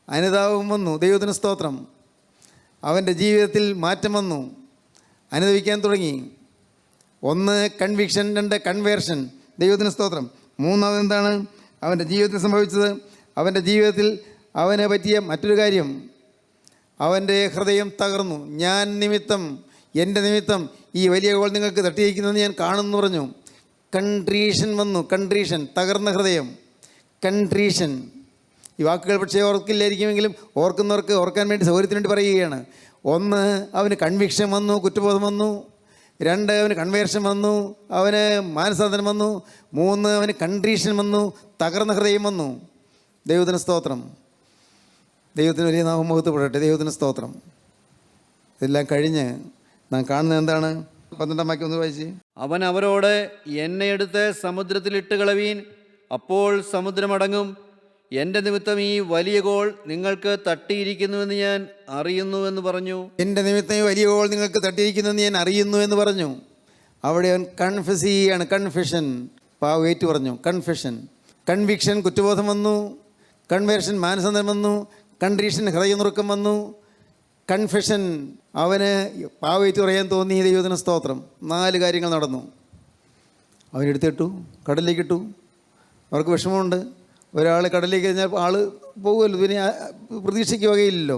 അനുതാപം വന്നു. ദൈവത്തിന് സ്തോത്രം. അവൻ്റെ ജീവിതത്തിൽ മാറ്റം വന്നു, അനുഭവിക്കാൻ തുടങ്ങി. ഒന്ന് കൺവിക്ഷൻ, രണ്ട് കൺവേർഷൻ. ദൈവത്തിന് സ്തോത്രം. മൂന്നാമത് എന്താണ് അവൻ്റെ ജീവിതത്തിൽ സംഭവിച്ചത്? അവൻ്റെ ജീവിതത്തിൽ അവന് പറ്റിയ മറ്റൊരു കാര്യം, അവൻ്റെ ഹൃദയം തകർന്നു. ഞാൻ നിമിത്തം, എൻ്റെ നിമിത്തം ഈ വലിയ കോൾ നിങ്ങൾക്ക് തട്ടിയിരിക്കുന്നതെന്ന് ഞാൻ കാണുന്നു പറഞ്ഞു. കൺട്രീഷൻ വന്നു. കൺട്രീഷൻ, തകർന്ന ഹൃദയം, കൺട്രീഷൻ. ഈ വാക്കുകൾ പക്ഷേ ഓർക്കില്ലായിരിക്കുമെങ്കിലും ഓർക്കുന്നവർക്ക് ഓർക്കാൻ വേണ്ടി സൗകര്യത്തിന് വേണ്ടി പറയുകയാണ്. ഒന്ന്, അവന് കൺവിക്ഷൻ വന്നു, കുറ്റബോധം വന്നു. രണ്ട്, അവന് കൺവേർഷൻ വന്നു, അവന് മാനസാന്തരം വന്നു. മൂന്ന്, അവന് കൺട്രീഷൻ വന്നു, തകർന്ന ഹൃദയം വന്നു. ദൈവത്തിന് സ്തോത്രം. ദൈവത്തിന് വലിയ നാമം മഹത്വപ്പെടട്ടെ. ദൈവത്തിന് സ്തോത്രം. ഇതെല്ലാം കഴിഞ്ഞ് നാം കാണുന്നത് എന്താണ്? 12-ാം വാക്യം ഒന്ന് വായിച്ച്. അവൻ അവരോട്, എന്നെ എടുത്ത് സമുദ്രത്തിലിട്ട് കളവീൻ, അപ്പോൾ സമുദ്രമടങ്ങും. എൻ്റെ നിമിത്തം ഈ വലിയ കോൾ നിങ്ങൾക്ക് തട്ടിയിരിക്കുന്നുവെന്ന് ഞാൻ അറിയുന്നുവെന്ന് പറഞ്ഞു. എൻ്റെ നിമിത്തം ഈ വലിയ കോൾ നിങ്ങൾക്ക് തട്ടിയിരിക്കുന്നുവെന്ന് ഞാൻ അറിയുന്നു എന്ന് പറഞ്ഞു. അവിടെ അവൻ കൺഫ്യസ് ചെയ്യാണ്. കൺഫെഷൻ, ഏറ്റു പറഞ്ഞു. കൺഫെഷൻ, കൺവിക്ഷൻ, കുറ്റബോധം വന്നു. കൺവേർഷൻ, മാനസാന്തരം വന്നു. കൺട്രീഷൻ, ഹൃദയനുറുക്കം വന്നു. കൺഫെഷൻ, അവന് ഏറ്റു പറയാൻ തോന്നി. ദൈവത്തിന് സ്തോത്രം. 4 കാര്യങ്ങൾ നടന്നു. അവനെടുത്തിട്ടു, കടലിലേക്കിട്ടു. അവർക്ക് വിഷമമുണ്ട്. ഒരാൾ കടലിലേക്ക് കഴിഞ്ഞാൽ ആൾ പോകുമല്ലോ, പിന്നെ പ്രതീക്ഷയ്ക്ക് വകയില്ലല്ലോ.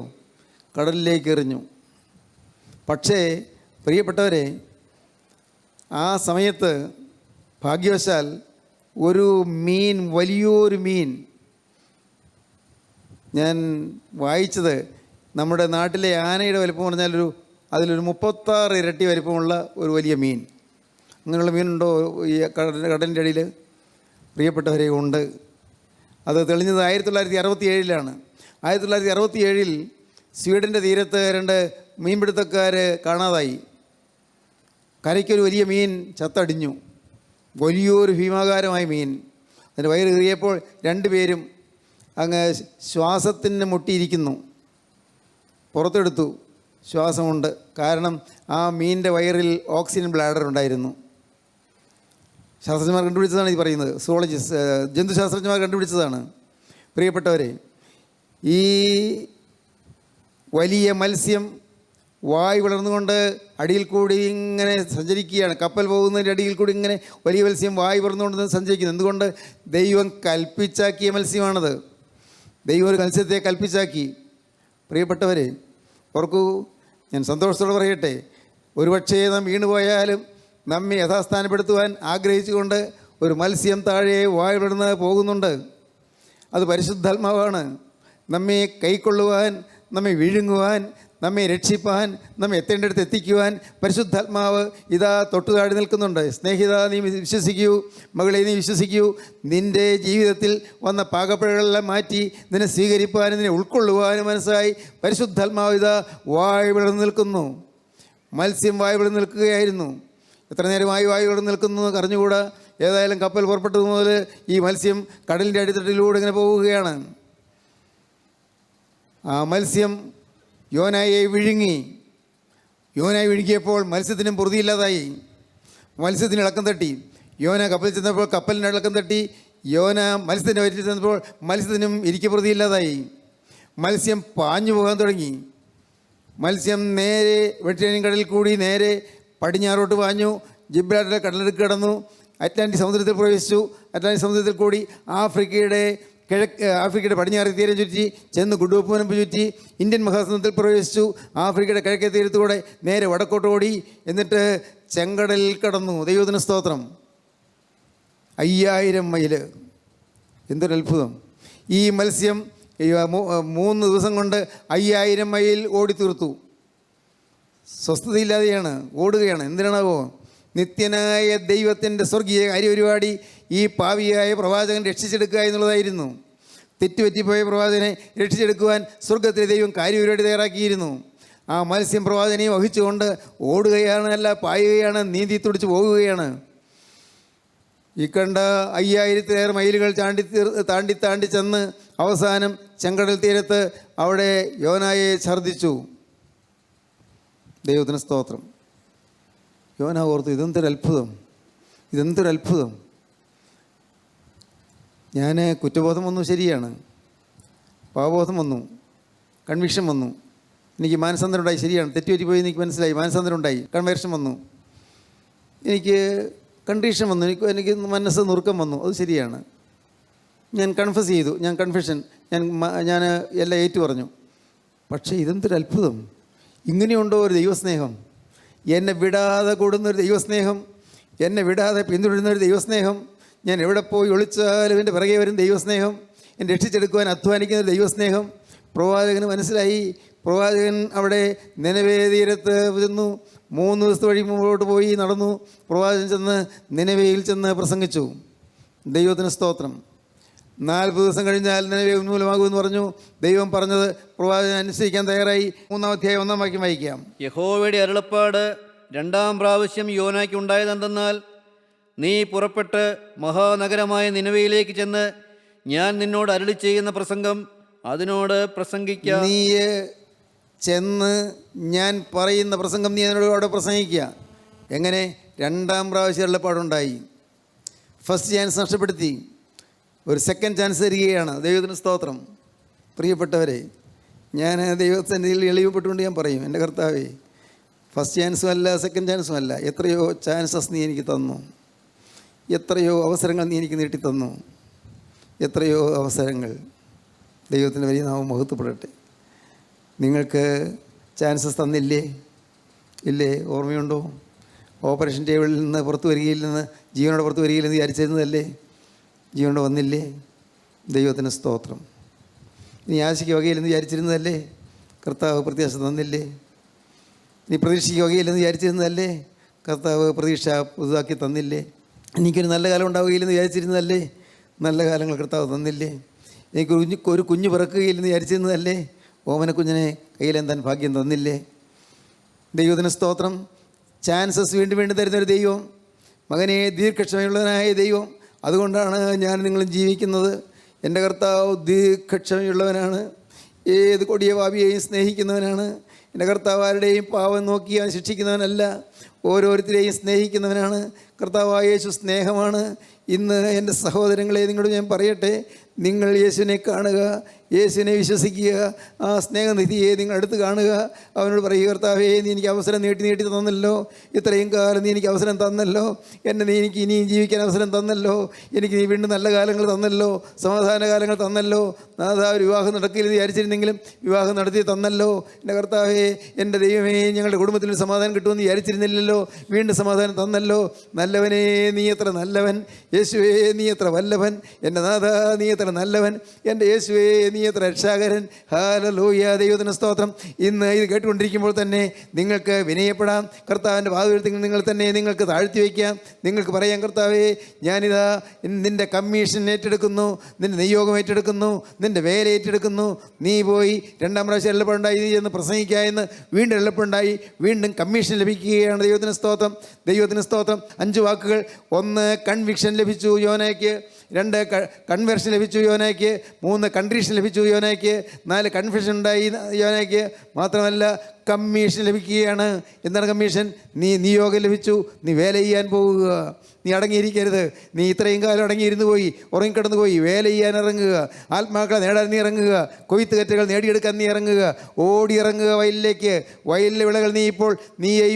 കടലിലേക്ക് എറിഞ്ഞു. പക്ഷേ പ്രിയപ്പെട്ടവരെ, ആ സമയത്ത് ഭാഗ്യവശാൽ ഒരു മീൻ, വലിയൊരു മീൻ, ഞാൻ വായിച്ചത് നമ്മുടെ നാട്ടിലെ ആനയുടെ വലിപ്പം പറഞ്ഞാൽ അതിലൊരു 36 ഇരട്ടി വലിപ്പമുള്ള ഒരു വലിയ മീൻ. അങ്ങനെയുള്ള മീനുണ്ടോ ഈ കടലിൻ്റെ അടിയിൽ? പ്രിയപ്പെട്ടവരെ, ഉണ്ട്. അത് തെളിഞ്ഞത് 1967 1967 സ്വീഡൻ്റെ തീരത്ത് 2 മീൻപിടുത്തക്കാർ കാണാതായി. കരയ്ക്കൊരു വലിയ മീൻ ചത്തടിഞ്ഞു. വലിയൊരു ഭീമാകാരമായ മീൻ. അതിൻ്റെ വയറ് കീറിയപ്പോൾ 2 പേരും അങ്ങ് ശ്വാസത്തിന് മുട്ടിയിരിക്കുന്നു. പുറത്തെടുത്തു, ശ്വാസമുണ്ട്. കാരണം ആ മീനിൻ്റെ വയറിൽ ഓക്സിജൻ ബ്ലാഡർ ഉണ്ടായിരുന്നു. ശാസ്ത്രജ്ഞന്മാർ കണ്ടുപിടിച്ചതാണ് ഈ പറയുന്നത്. സുവോളജിസ്റ്റ്, ജന്തുശാസ്ത്രജ്ഞന്മാർ കണ്ടുപിടിച്ചതാണ്. പ്രിയപ്പെട്ടവരെ, ഈ വലിയ മത്സ്യം വായ് വിളർന്നുകൊണ്ട് അടിയിൽ കൂടി ഇങ്ങനെ സഞ്ചരിക്കുകയാണ്. കപ്പൽ പോകുന്നതിൻ്റെ അടിയിൽ കൂടി ഇങ്ങനെ വലിയ മത്സ്യം വായ് വിളർന്നുകൊണ്ട് സഞ്ചരിക്കുന്നു. എന്തുകൊണ്ട്? ദൈവം കൽപ്പിച്ചാക്കിയ മത്സ്യമാണത്. ദൈവം ഒരു മത്സ്യത്തെ കൽപ്പിച്ചാക്കി. പ്രിയപ്പെട്ടവരെ, ഓർക്കൂ, ഞാൻ സന്തോഷത്തോടെ പറയട്ടെ, ഒരുപക്ഷേ നാം വീണുപോയാലും നമ്മെ യഥാസ്ഥാനപ്പെടുത്തുവാൻ ആഗ്രഹിച്ചുകൊണ്ട് ഒരു മത്സ്യം താഴെ വായ് വിളർന്ന് പോകുന്നുണ്ട്. അത് പരിശുദ്ധാത്മാവാണ്. നമ്മെ കൈക്കൊള്ളുവാൻ, നമ്മെ വിഴുങ്ങുവാൻ, നമ്മെ രക്ഷിപ്പാൻ, നമ്മെ എത്തേണ്ടടുത്ത് എത്തിക്കുവാൻ പരിശുദ്ധാത്മാവ് ഇതാ തൊട്ടുതാടി നിൽക്കുന്നുണ്ട്. സ്നേഹിത, നീ വിശ്വസിക്കൂ. മകളെ, നീ വിശ്വസിക്കൂ. നിൻ്റെ ജീവിതത്തിൽ വന്ന പാകപ്പിഴകളെല്ലാം മാറ്റി നിന്നെ സ്വീകരിപ്പാനും നിന്നെ ഉൾക്കൊള്ളുവാനും മനസ്സായി പരിശുദ്ധാത്മാവ് ഇതാ വായ് വിളർന്ന് നിൽക്കുന്നു. മത്സ്യം വായ് വിളർന്ന് നിൽക്കുകയായിരുന്നു. എത്ര നേരമായി വായ് വിളർന്ന് നിൽക്കുന്നു അറിഞ്ഞുകൂടാ. ഏതായാലും കപ്പൽ പുറപ്പെട്ടത് മുതൽ ഈ മത്സ്യം കടലിൻ്റെ അടിത്തട്ടിലൂടെ ഇങ്ങനെ പോവുകയാണ്. ആ മത്സ്യം യോനായെ വിഴുങ്ങി. യോനായി വിഴുങ്ങിയപ്പോൾ മത്സ്യത്തിനും പൊറുതിയില്ലാതായി. മത്സ്യത്തിന് ഇളക്കം തട്ടി. യോന കപ്പലിൽ ചെന്നപ്പോൾ കപ്പലിന് ഇളക്കം തട്ടി. യോന മത്സ്യത്തിൻ്റെ വയറ്റിൽ ചെന്നപ്പോൾ മത്സ്യത്തിനും ഇരിക്കപ്രതിയില്ലാതായി. മത്സ്യം പാഞ്ഞു പോകാൻ തുടങ്ങി. മത്സ്യം നേരെ മെഡിറ്ററേനിയൻ കടലിൽ കൂടി നേരെ പടിഞ്ഞാറോട്ട് പാഞ്ഞു. ജിബ്രാൾട്ടർ കടലിടുക്ക് കടന്നു. അറ്റ്ലാന്റിക് സമുദ്രത്തിൽ പ്രവേശിച്ചു. അറ്റ്ലാന്റിക് സമുദ്രത്തിൽ കൂടി ആഫ്രിക്കയുടെ പടിഞ്ഞാറ് തീരം ചുറ്റി ചെന്ന് ഗുഡുവപ്പുനമ്പ് ചുറ്റി ഇന്ത്യൻ മഹാസമുദ്രത്തിൽ പ്രവേശിച്ചു. ആഫ്രിക്കയുടെ കിഴക്കേ തീരത്തൂടെ നേരെ വടക്കോട്ട് ഓടി. എന്നിട്ട് ചെങ്കടലിൽ കടന്നു. ദൈവത്തിന് സ്തോത്രം. 5000 മൈല്. എന്തൊരത്ഭുതം! ഈ മത്സ്യം 3 ദിവസം കൊണ്ട് 5000 മൈൽ ഓടിത്തീർത്തു. സ്വസ്ഥതയില്ലാതെയാണ് ഓടുകയാണ്. എന്തിനാണാവോ? നിത്യനായ ദൈവത്തിൻ്റെ സ്വർഗീയ കാര്യപരിപാടി ഈ പാവിയായ പ്രവാചകൻ രക്ഷിച്ചെടുക്കുക എന്നുള്ളതായിരുന്നു. തെറ്റുപറ്റിപ്പോയ പ്രവാചകനെ രക്ഷിച്ചെടുക്കുവാൻ സ്വർഗത്തിലെ ദൈവം കാര്യപരിപാടി തയ്യാറാക്കിയിരുന്നു. ആ മത്സ്യം പ്രവാചകനെ വഹിച്ചുകൊണ്ട് ഓടുകയാണ്, അല്ല പായുകയാണ്, നീന്തി തുടിച്ച് പോകുകയാണ്. ഈ കണ്ട 5000-ലേറെ മൈലുകൾ താണ്ടി ചെന്ന് അവസാനം ചെങ്കടൽ തീരത്ത് അവിടെ യോനായെ ഛർദ്ദിച്ചു. ദൈവത്തിന് സ്തോത്രം. യോന ഓർത്തു, ഇതെന്തൊരത്ഭുതം. ഞാൻ കുറ്റബോധം വന്നു, ശരിയാണ്. പാപബോധം വന്നു, കൺവിക്ഷൻ വന്നു, എനിക്ക് മാനസാന്തരം ഉണ്ടായി, ശരിയാണ്. തെറ്റുപറ്റിപ്പോയി എനിക്ക് മനസ്സിലായി, മാനസാന്തരം ഉണ്ടായി, കൺവേർഷൻ വന്നു, എനിക്ക് കണ്ടീഷൻ വന്നു, എനിക്ക് മനസ്സ് നുറുക്കം വന്നു, അത് ശരിയാണ്. ഞാൻ കൺഫസ് ചെയ്തു, ഞാൻ എല്ലാം ഏറ്റു പറഞ്ഞു. പക്ഷേ ഇതെന്തൊരത്ഭുതം! ഇങ്ങനെയുണ്ടോ ഒരു ദൈവസ്നേഹം? എന്നെ വിടാതെ കൂടുന്നൊരു ദൈവസ്നേഹം, എന്നെ വിടാതെ പിന്തുടരുന്നൊരു ദൈവസ്നേഹം, ഞാൻ എവിടെ പോയി ഒളിച്ചാലും എൻ്റെ പിറകെ വരും ദൈവസ്നേഹം, എന്നെ രക്ഷിച്ചെടുക്കുവാൻ അധ്വാനിക്കുന്ന ഒരു ദൈവസ്നേഹം പ്രവാചകന് മനസ്സിലായി. പ്രവാചകൻ അവിടെ നിനവേ തീരത്ത് ചെന്നു. 3 ദിവസത്തെ വഴി മുമ്പോട്ട് പോയി നടന്നു. പ്രവാചകൻ ചെന്ന് നിനവേയിൽ ചെന്ന് പ്രസംഗിച്ചു. ദൈവത്തിന് സ്തോത്രം. 40 ദിവസം കഴിഞ്ഞാൽ നിനവേ ഉന്മൂലമാകുമെന്ന് പറഞ്ഞു. ദൈവം പറഞ്ഞത് പ്രവാചകൻ അനുസരിക്കാൻ തയ്യാറായി. 3-ാം അധ്യായം 1-ാം വാക്യം വായിക്കാം. യഹോവയുടെ അരുളപ്പാട് 2-ാം പ്രാവശ്യം യോനായ്ക്ക് ഉണ്ടായതെന്തെന്നാൽ, നീ പുറപ്പെട്ട് മഹാനഗരമായ നിനവയിലേക്ക് ചെന്ന് ഞാൻ നിന്നോട് അരുളി ചെയ്യുന്ന പ്രസംഗം അതിനോട് പ്രസംഗിക്കുക. നീ ചെന്ന് ഞാൻ പറയുന്ന പ്രസംഗം നീ അതിനോട് അവിടെ പ്രസംഗിക്കുക. എങ്ങനെ? 2-ാം പ്രാവശ്യം അരുളപ്പാടുണ്ടായി. ഫസ്റ്റ് ചാൻസ് നഷ്ടപ്പെടുത്തി, ഒരു സെക്കൻഡ് ചാൻസ് തരികയാണ്. ദൈവത്തിന് സ്തോത്രം. പ്രിയപ്പെട്ടവരെ, ഞാൻ ദൈവത്തിൻ്റെ എളിയപ്പെട്ടുകൊണ്ട് ഞാൻ പറയും, എൻ്റെ കർത്താവേ, ഫസ്റ്റ് ചാൻസും അല്ല സെക്കൻഡ് ചാൻസും അല്ല, എത്രയോ ചാൻസസ് നീ എനിക്ക് തന്നു, എത്രയോ അവസരങ്ങൾ നീ എനിക്ക് നീട്ടിത്തന്നു, എത്രയോ അവസരങ്ങൾ. ദൈവത്തിൻ്റെ വലിയ നാമം മഹത്വപ്പെടട്ടെ. നിങ്ങൾക്ക് ചാൻസസ് തന്നില്ലേ? ഇല്ലേ? ഓർമ്മയുണ്ടോ? ഓപ്പറേഷൻ ടേബിളിൽ നിന്ന് പുറത്ത് വരികയില്ലെന്ന്, ജീവനോടെ പുറത്ത് വരികയില്ലെന്ന് വിചാരിച്ചിരുന്നതല്ലേ? ജീവനോടെ വന്നില്ലേ? ദൈവത്തിന് സ്തോത്രം. നീ ആശയ്ക്ക് വകയില്ലെന്ന് വിചാരിച്ചിരുന്നതല്ലേ? കർത്താവ് പ്രത്യാശ തന്നില്ലേ? നീ പ്രതീക്ഷയ്ക്ക് വകയില്ലെന്ന് വിചാരിച്ചിരുന്നതല്ലേ? കർത്താവ് പ്രതീക്ഷ പുതുതാക്കി തന്നില്ലേ? എനിക്കൊരു നല്ല കാലം ഉണ്ടാവുകയില്ലെന്ന് വിചാരിച്ചിരുന്നതല്ലേ? നല്ല കാലങ്ങൾ കർത്താവ് തന്നില്ലേ? എനിക്കൊരു കുഞ്ഞ് പിറക്കുകയില്ലെന്ന് വിചാരിച്ചിരുന്നതല്ലേ? ഓമനക്കുഞ്ഞിനെ കയ്യിലെന്താൻ ഭാഗ്യം തന്നില്ലേ? ദൈവത്തിന് സ്തോത്രം. ചാൻസസ് വീണ്ടും വീണ്ടും തരുന്നൊരു ദൈവം, മകനെ ദീർഘക്ഷമയുള്ളവനായ ദൈവം. അതുകൊണ്ടാണ് ഞാൻ നിങ്ങളും ജീവിക്കുന്നത്. എൻ്റെ കർത്താവ് ദീർഘക്ഷമയുള്ളവനാണ്, ഏത് കൊടിയ പാപിയെയും സ്നേഹിക്കുന്നവനാണ്. എൻ്റെ കർത്താവ് ആരുടെയും പാവം നോക്കി അവൻ ശിക്ഷിക്കുന്നവനല്ല, ഓരോരുത്തരെയും സ്നേഹിക്കുന്നവനാണ്. കർത്താവായ യേശു സ്നേഹമാണ്. ഇന്ന് എൻ്റെ സഹോദരങ്ങളെ നിങ്ങളോട് ഞാൻ പറയട്ടെ, നിങ്ങൾ യേശുവിനെ കാണുക, യേശുവിനെ വിശ്വസിക്കുക, ആ സ്നേഹനിധിയെ നിങ്ങൾ അടുത്ത് കാണുക. അവനോട് പറയുക, കർത്താവേ, നീ എനിക്ക് അവസരം നീട്ടി തന്നല്ലോ, ഇത്രയും കാലം നീ എനിക്ക് അവസരം തന്നല്ലോ, നീ എനിക്ക് ഇനിയും ജീവിക്കാൻ അവസരം തന്നല്ലോ, എനിക്ക് നീ വീണ്ടും നല്ല കാലങ്ങൾ തന്നല്ലോ, സമാധാന കാലങ്ങൾ തന്നല്ലോ. നാഥാ, ഒരു വിവാഹം നടക്കില്ലെന്ന് വിചാരിച്ചിരുന്നെങ്കിലും വിവാഹം നടത്തി തന്നല്ലോ. എൻ്റെ കർത്താവേ, എൻ്റെ ദൈവമേ, ഞങ്ങളുടെ കുടുംബത്തിൽ സമാധാനം കിട്ടുമെന്ന് വിചാരിച്ചിരുന്നില്ലല്ലോ, വീണ്ടും സമാധാനം തന്നല്ലോ. നല്ലവനേ, നീ എത്ര നല്ലവൻ. യേശുവേ, നീ എത്ര വല്ലഭൻ. എൻ്റെ നാഥാ, നീ എത്ര നല്ലവൻ. എൻ്റെ യേശുവേ, നീ എത്ര രക്ഷാകരൻ. ഹല്ലേലൂയ. ദൈവത്തിന് സ്തോത്രം. ഇന്ന് ഇത് കേട്ടുകൊണ്ടിരിക്കുമ്പോൾ തന്നെ നിങ്ങൾക്ക് വിനയപ്പെടാം. കർത്താവിൻ്റെ പാദത്തിൽ നിങ്ങൾക്ക് താഴ്ത്തി വയ്ക്കാം. നിങ്ങൾക്ക് പറയാം, കർത്താവേ, ഞാനിതാ നിൻ്റെ കമ്മീഷൻ ഏറ്റെടുക്കുന്നു, നിൻ്റെ നിയോഗം ഏറ്റെടുക്കുന്നു, നിൻ്റെ വേല ഏറ്റെടുക്കുന്നു. നീ പോയി 2-ാം പ്രാവശ്യം എളുപ്പമുണ്ടായി നീ എന്ന് പ്രസംഗിക്കുക എന്ന് വീണ്ടും എളുപ്പമുണ്ടായി, വീണ്ടും കമ്മീഷൻ ലഭിക്കുകയാണ്. ദൈവത്തിന് സ്തോത്രം. ദൈവത്തിന് സ്തോത്രം. 5 വാക്കുകൾ. 1 കൺവിക്ഷൻ ലഭിച്ചു യോനയ്ക്ക്, 2 കൺവേർഷൻ ലഭിച്ചു യോനയ്ക്ക്, 3 കൺട്രീഷൻ ലഭിച്ചു യോനയ്ക്ക്, 4 കൺഫ്യൂഷൻ ഉണ്ടായി യോനയ്ക്ക്. മാത്രമല്ല കമ്മീഷൻ ലഭിക്കുകയാണ്. എന്താണ് കമ്മീഷൻ? നീ നിയോഗം ലഭിച്ചു, നീ വേല ചെയ്യാൻ പോകുക. നീ അടങ്ങിയിരിക്കരുത്. നീ ഇത്രയും കാലം അടങ്ങിയിരുന്നു പോയി, ഉറങ്ങിക്കിടന്നു പോയി. വേല ചെയ്യാൻ ഇറങ്ങുക, ആത്മാക്കളെ നേടാൻ നീ ഇറങ്ങുക, കൊയ്ത്ത് കറ്റകൾ നേടിയെടുക്കാൻ നീ ഇറങ്ങുക, ഓടിയിറങ്ങുക വയലിലേക്ക്. വയലിലെ വിളകൾ നീ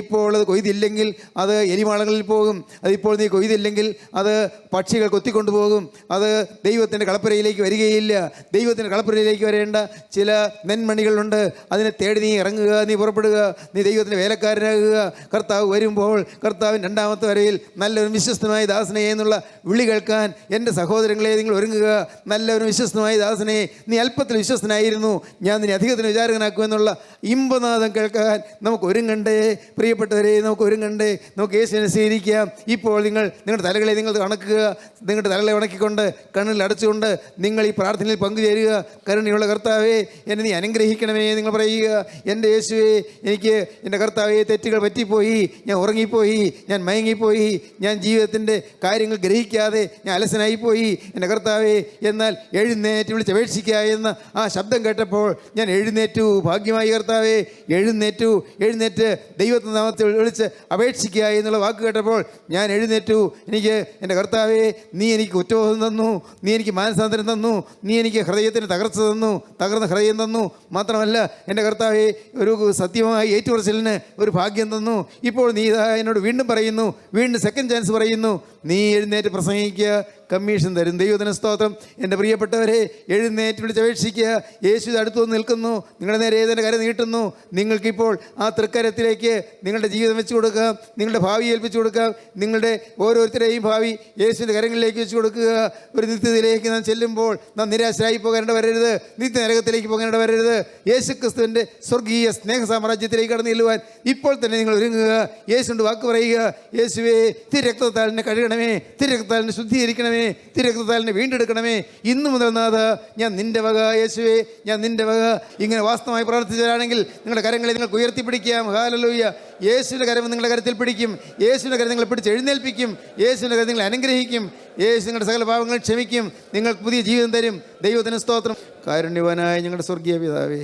ഇപ്പോൾ അത് കൊയ്തില്ലെങ്കിൽ അത് എലിമാളങ്ങളിൽ പോകും. അതിപ്പോൾ നീ കൊയ്തില്ലെങ്കിൽ അത് പക്ഷികൾ കൊത്തിക്കൊണ്ടുപോകും. അത് ദൈവത്തിൻ്റെ കളപ്പുരയിലേക്ക് വരികയില്ല. ദൈവത്തിൻ്റെ കളപ്പുരയിലേക്ക് വരേണ്ട ചില നെന്മണികളുണ്ട്. അതിനെ തേടി നീ ഇറങ്ങുക, നീ പുറപ്പെടുക, നീ ദൈവത്തിൻ്റെ വേലക്കാരനാകുക. കർത്താവ് വരുമ്പോൾ, കർത്താവിൻ്റെ രണ്ടാമത്തെ വരയിൽ നല്ലൊരു വിശ്വസ്തനായ ദാസനെ എന്നുള്ള വിളി കേൾക്കാൻ എൻ്റെ സഹോദരങ്ങളെ നിങ്ങൾ ഒരുങ്ങുക. നല്ലൊരു വിശ്വസ്തനായ ദാസനെ, നീ അല്പത്തിൽ വിശ്വസ്തനായിരുന്നു, ഞാൻ നിന്നെ അധികത്തിന് വിചാരകനാക്കുമെന്നുള്ള ഇമ്പനാദം കേൾക്കാൻ നമുക്ക് ഒരുങ്ങണ്ടേ പ്രിയപ്പെട്ടവരെ? നമുക്ക് ഒരുങ്ങണ്ടേ? നമുക്ക് യേശുവിനെ സ്വീകരിക്കാം. ഇപ്പോൾ നിങ്ങളുടെ തലകളെ നിങ്ങൾ കണക്കുക. നിങ്ങളുടെ തലകളെ ഉണക്കിക്കൊണ്ട് കണ്ണിൽ അടച്ചുകൊണ്ട് നിങ്ങൾ ഈ പ്രാർത്ഥനയിൽ പങ്കുചേരുക. കരുണയുള്ള കർത്താവേ, എന്നെ നീ അനുഗ്രഹിക്കണമേ നിങ്ങൾ പറയുക. എൻ്റെ യേശുവേ, എനിക്ക് എൻ്റെ കർത്താവേ തെറ്റുകൾ പറ്റിപ്പോയി, ഞാൻ ഉറങ്ങിപ്പോയി, ഞാൻ മയങ്ങിപ്പോയി, ഞാൻ ജീവിതത്തിൻ്റെ കാര്യങ്ങൾ ഗ്രഹിക്കാതെ ഞാൻ അലസനായിപ്പോയി എൻ്റെ കർത്താവേ. എന്നാൽ എഴുന്നേറ്റ് വിളിച്ചപേക്ഷിക്കുക എന്ന ആ ശബ്ദം കേട്ടപ്പോൾ ഞാൻ എഴുന്നേറ്റു. ഭാഗ്യമായി കർത്താവേ, എഴുന്നേറ്റ് ദൈവത്തിൻ്റെ നാമത്തിൽ വിളിച്ച് അപേക്ഷിക്കുക എന്നുള്ള വാക്ക് കേട്ടപ്പോൾ ഞാൻ എഴുന്നേറ്റു. എനിക്ക് എൻ്റെ കർത്താവേ, നീ എനിക്ക് കുറ്റബോധം തന്നു, നീ എനിക്ക് മാനസാന്തരം തന്നു, നീ എനിക്ക് ഹൃദയത്തിന് തകർച്ച തന്നു, തകർന്ന ഹൃദയം തന്നു. മാത്രമല്ല എൻ്റെ കർത്താവേ, ഒരു സത്യമായി ഏറ്റുപറച്ചിലിന് ഒരു ഭാഗ്യം തന്നു. ഇപ്പോൾ നീ ഇതാ എന്നോട് വീണ്ടും പറയുന്നു, വീണ്ടും സെക്കൻഡ് ചാൻസ് പറയുന്നു. നീ എഴുന്നേറ്റ് പ്രസംഗിക്കുക, കമ്മീഷൻ തരും. ദൈവത്തിന് സ്തോത്രം. എൻ്റെ പ്രിയപ്പെട്ടവരെ, എഴുന്നേറ്റ് വിളിച്ചപേക്ഷിക്കുക. യേശു അടുത്തു വന്ന് നിൽക്കുന്നു, നിങ്ങളുടെ നേരെ ഏതിൻ്റെ കര നീട്ടുന്നു. നിങ്ങൾക്കിപ്പോൾ ആ തൃക്കരത്തിലേക്ക് നിങ്ങളുടെ ജീവിതം വെച്ച് കൊടുക്കാം, നിങ്ങളുടെ ഭാവി ഏൽപ്പിച്ചു കൊടുക്കാം. നിങ്ങളുടെ ഓരോരുത്തരെയും ഭാവി യേശുവിൻ്റെ കരങ്ങളിലേക്ക് വെച്ച് കൊടുക്കുക. ഒരു നിത്യതയിലേക്ക് നാം ചെല്ലുമ്പോൾ നാം നിരാശരായി പോകേണ്ട വരരുത്, നിത്യനരകത്തിലേക്ക് പോകേണ്ട വരരുത്. യേശു ക്രിസ്തുവിൻ്റെ സ്വർഗീയ സ്നേഹ സാമ്രാജ്യത്തിലേക്ക് കടന്നു ചെല്ലുവാൻ ഇപ്പോൾ തന്നെ നിങ്ങൾ ഒരുങ്ങുക. യേശുവിൻ്റെ വാക്ക് പറയുക, യേശുവേ, തിരക്തത്താൽ എന്നെ കഴുകണമേ, തിരക്തത്താൽ എന്നെ ശുദ്ധീകരിക്കണമേ, തിരക്തത്താൽ എന്നെ വീണ്ടെടുക്കണമേ. ഇന്നു മുതൽ നാഥ, ഞാൻ നിൻ്റെ വക. യേശുവേ, ഞാൻ നിൻ്റെ വക. ഇങ്ങനെ വാസ്തവമായി പ്രവർത്തിച്ചവരാണെങ്കിൽ നിങ്ങളുടെ കരങ്ങളെ നിങ്ങൾക്ക് ഉയർത്തിപ്പിടിക്കാം. ഹല്ലേലൂയ. യേശുവിൻ്റെ കരം നിങ്ങളുടെ കരത്തിൽ പിടിക്കും. യേശുവിൻ്റെ കരം നിങ്ങളെ പിടിച്ച് എഴുന്നേൽപ്പിക്കും. യേശുവിൻ്റെ കരം നിങ്ങളെ അനുഗ്രഹിക്കും. യേശു നിങ്ങളുടെ സകല പാപങ്ങൾ ക്ഷമിക്കും. നിങ്ങൾക്ക് പുതിയ ജീവിതം തരും. ദൈവത്തിന് സ്തോത്രം. കാരുണ്യവാനായ ഞങ്ങളുടെ സ്വർഗീയ പിതാവേ,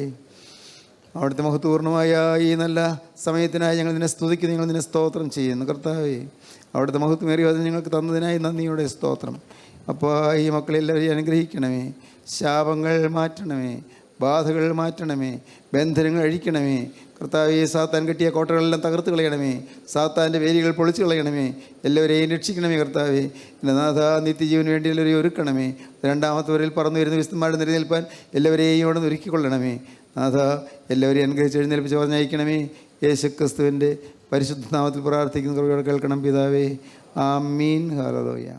അവിടുത്തെ മഹത്വപൂർണ്ണമായ ഈ നല്ല സമയത്തിനായി ഞങ്ങൾ നിന്നെ സ്തുതിക്കുന്നു, ഞങ്ങൾ നിന്നെ സ്തോത്രം ചെയ്യുന്നു. കർത്താവേ, അവിടുത്തെ മഹത്വമേറിയ വചനം ഞങ്ങൾക്ക് തന്നതിനായി നന്ദിയോടെ സ്തോത്രം. അപ്പോൾ ഈ മക്കളെല്ലാവരെയും അനുഗ്രഹിക്കണമേ, ശാപങ്ങൾ മാറ്റണമേ, ബാധകൾ മാറ്റണമേ, ബന്ധനങ്ങൾ അഴിക്കണമേ. കർത്താവേ, സാത്താൻ കെട്ടിയ കോട്ടകളെല്ലാം തകർത്ത് കളയണമേ, സാത്താൻ്റെ വേലികൾ പൊളിച്ചു കളയണമേ, എല്ലാവരെയും രക്ഷിക്കണമേ. കർത്താവേ, എൻ്റെ നാഥ, നിത്യജീവന് വേണ്ടി എല്ലാവരെയും ഒരുക്കണമേ. രണ്ടാമത്തെ വരയിൽ പറന്നു വരുന്ന വിശുദ്ധന്മാരുടെ നിലനിൽപ്പാൻ എല്ലാവരെയും അവിടെ നിന്ന് ഒരുക്കിക്കൊള്ളണമേ. നാഥ, എല്ലാവരെയും അനുഗ്രഹിച്ച് എഴുന്നേൽപ്പിച്ച് പറഞ്ഞയക്കണമേ. യേശുക്രിസ്തുവിൻ്റെ പരിശുദ്ധ നാമത്തിൽ പ്രാർത്ഥിക്കുന്ന കൃപയോടെ കേൾക്കണം പിതാവേ. ആമീൻ. ഹല്ലേലൂയ.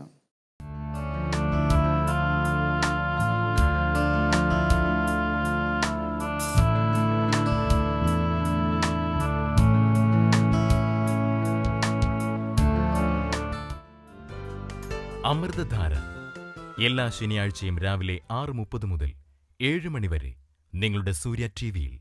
അമൃതധാര എല്ലാ ശനിയാഴ്ചയും രാവിലെ 6:30 മുതൽ 7 മണി വരെ നിങ്ങളുടെ സൂര്യ ടിവിയിൽ.